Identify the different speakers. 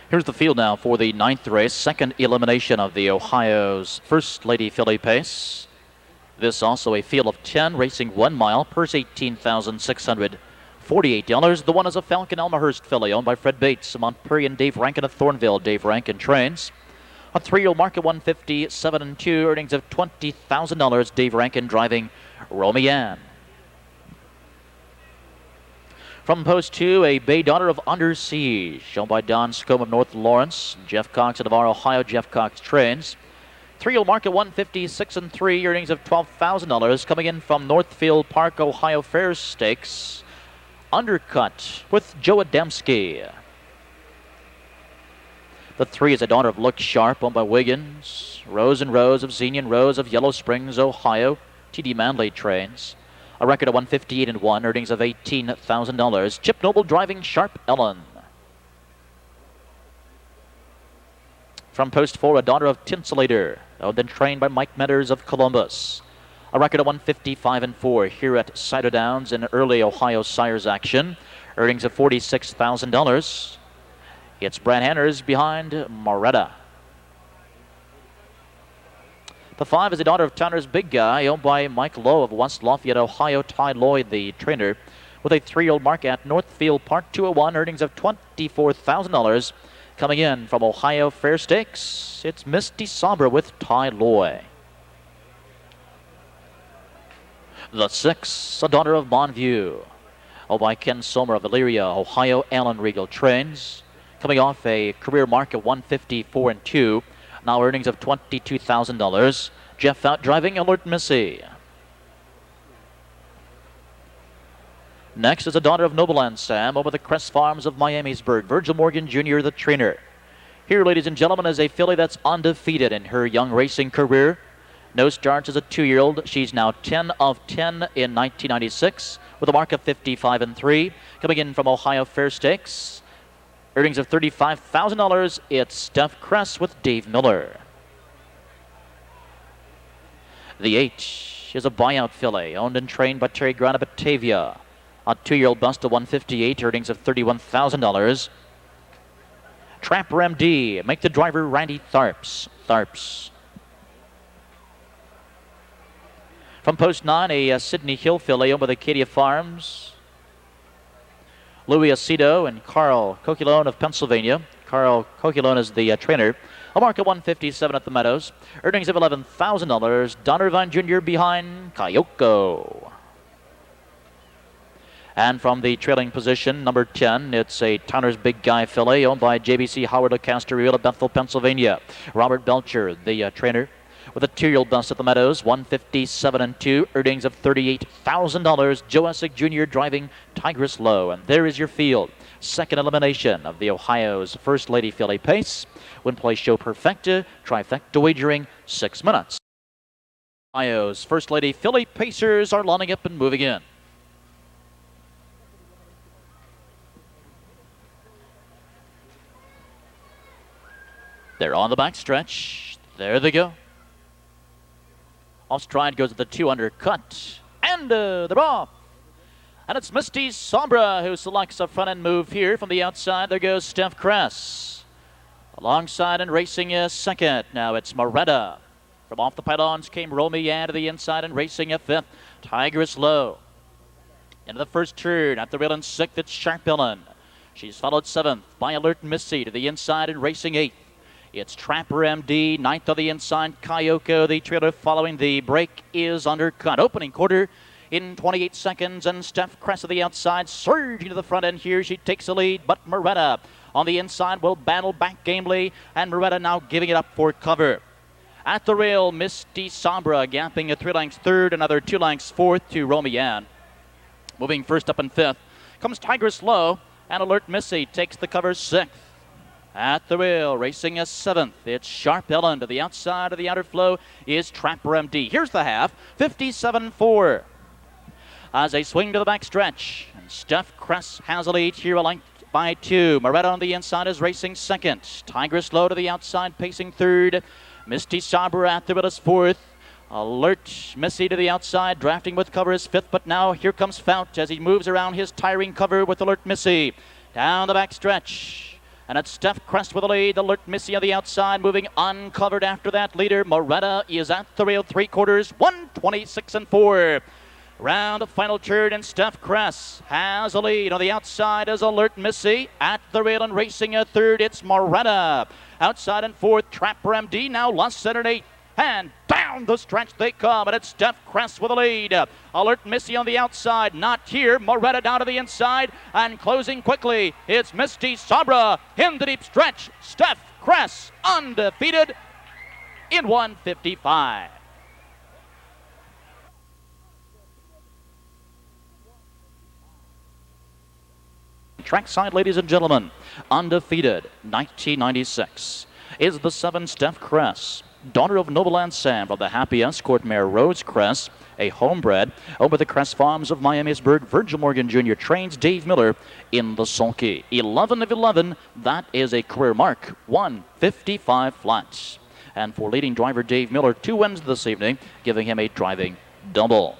Speaker 1: Here's the field now for the 9th race, second elimination of the Ohio's First Lady Filly Pace. This also a field of 10, racing 1 mile, purse $18,648. The one is a Falcon Elmhurst filly owned by Fred Bates, a Montpelier and Dave Rankin of Thornville. Dave Rankin trains. A 3-year-old market 157 and 2, earnings of $20,000. Dave Rankin driving Romy Ann. From post 2, a Bay Daughter of Under Siege, shown by Don Scombe of North Lawrence. Jeff Cox of our Ohio. Jeff Cox trains. 3-year-old market 156 and 3, earnings of $12,000. Coming in from Northfield Park, Ohio Fair Stakes. Undercut with Joe Adamski. The 3 is a Daughter of Look Sharp, owned by Wiggins. Rows and Rows of Xenia and Rose of Yellow Springs, Ohio. T.D. Manley trains. A record of 158 and 1, earnings of $18,000. Chip Noble driving Sharp Ellen. From post 4, a Daughter of Tinselator, owned and trained by Mike Metters of Columbus. A record of 155 and 4 here at Cider Downs in early Ohio Sires action. Earnings of $46,000. It's Brad Hanners behind Moretta. The 5 is a Daughter of Tanner's Big Guy, owned by Mike Lowe of West Lafayette, Ohio. Ty Lloyd, the trainer, with a 3-year-old mark at Northfield Park 201, earnings of $24,000. Coming in from Ohio Fair Stakes, it's Misty Sabra with Ty Loy. The 6, a Daughter of Bonview, owned by Ken Somer of Elyria, Ohio. Alan Regal trains. Coming off a career mark at 154 and 2. Now earnings of $22,000. Jeff out driving Alert Missy. Next is a Daughter of Nobleland Sam over the CRESS Farms of Miamisburg. Virgil Morgan Jr., the trainer. Here, ladies and gentlemen, is a filly that's undefeated in her young racing career. No starts as a 2-year-old. She's now 10 of 10 in 1996 with a mark of 55 and 3. Coming in from Ohio Fair Stakes. Earnings of $35,000. It's STEPH CRESS with Dave Miller. The 8 is a buyout filly, owned and trained by Terry Grant of Batavia. A 2-year-old bust of 158, earnings of $31,000. Trapper MD, make the driver Randy Tharps. From post 9, a Sydney Hill filly owned by the Acadia Farms. Louis Aceto and Carl Coquilone of Pennsylvania. Carl Coquilone is the trainer. A mark of 157 at the Meadows. Earnings of $11,000. Donner Vine Jr. behind Kayoko. And from the trailing position, number 10, it's a Tanner's Big Guy filly owned by JBC Howard of Casterio of Bethel, Pennsylvania. Robert Belcher, the trainer, with a 2-year-old bust at the Meadows, 157 and 2, earnings of $38,000. Joe Essick Jr. driving Tigress Low. And there is your field. Second elimination of the Ohio's First Lady Filly Pace. Win, play, show, perfecta, trifecta wagering, 6 minutes. Ohio's First Lady Filly Pacers are lining up and moving in. They're on the back stretch. There they go. Off stride goes the 2 undercut. And they're off. And it's Misty Sombra who selects a front end move here from the outside. There goes STEPH CRESS. Alongside and racing a second. Now it's Moretta. From off the pylons came Romy Ann to the inside and racing a 5th. Tigress Low. Into the first turn at the rail in 6th. It's Sharp Ellen. She's followed 7th by Alert Missy to the inside and racing 8th. It's Trapper MD, 9th on the inside. Kayoko, the trailer following the break, is undercut. Opening quarter in 28 seconds, and STEPH CRESS to the outside, surging to the front end here. She takes the lead, but Moretta on the inside will battle back gamely, and Moretta now giving it up for cover. At the rail, Misty Sombra gapping a 3 lengths 3rd, another 2 lengths 4th to Romy Ann. Moving first up in 5th comes Tigress Low, and Alert Missy takes the cover 6th. At the rail, racing a 7th, it's Sharp Ellen. To the outside of the outer flow is Trapper MD. Here's the half, 57-4. As they swing to the back stretch, and STEPH CRESS has a lead here, a length by 2. Moretta on the inside is racing 2nd. Tigress Low to the outside, pacing 3rd. Misty Sombra at the rail is 4th. Alert Missy to the outside, drafting with cover is 5th, but now here comes Fount as he moves around his tiring cover with Alert Missy. Down the back stretch. And it's STEPH CRESS with the lead. Alert Missy on the outside, moving uncovered after that. Leader Moretta is at the rail 3/4, 1:26.4. Round of final turn, and STEPH CRESS has a lead. On the outside is Alert Missy. At the rail and racing a third, it's Moretta. Outside and fourth, Trapper MD, now lost center 8. And down the stretch they come, and it's STEPH CRESS with the lead. Alert Missy on the outside, not here. Moretta down to the inside, and closing quickly. It's Misty Sabra in the deep stretch. STEPH CRESS undefeated in 1:55. Trackside, ladies and gentlemen, undefeated, 1996, is the 7 STEPH CRESS. Daughter of Nobleland Sam from the Happy Escort mare Rose CRESS, a homebred, over the CRESS Farms of Miamisburg. Virgil Morgan Jr. trains Dave Miller in the sulky. 11 of 11, that is a career mark, 1:55 flats. And for leading driver Dave Miller, 2 wins this evening, giving him a driving double.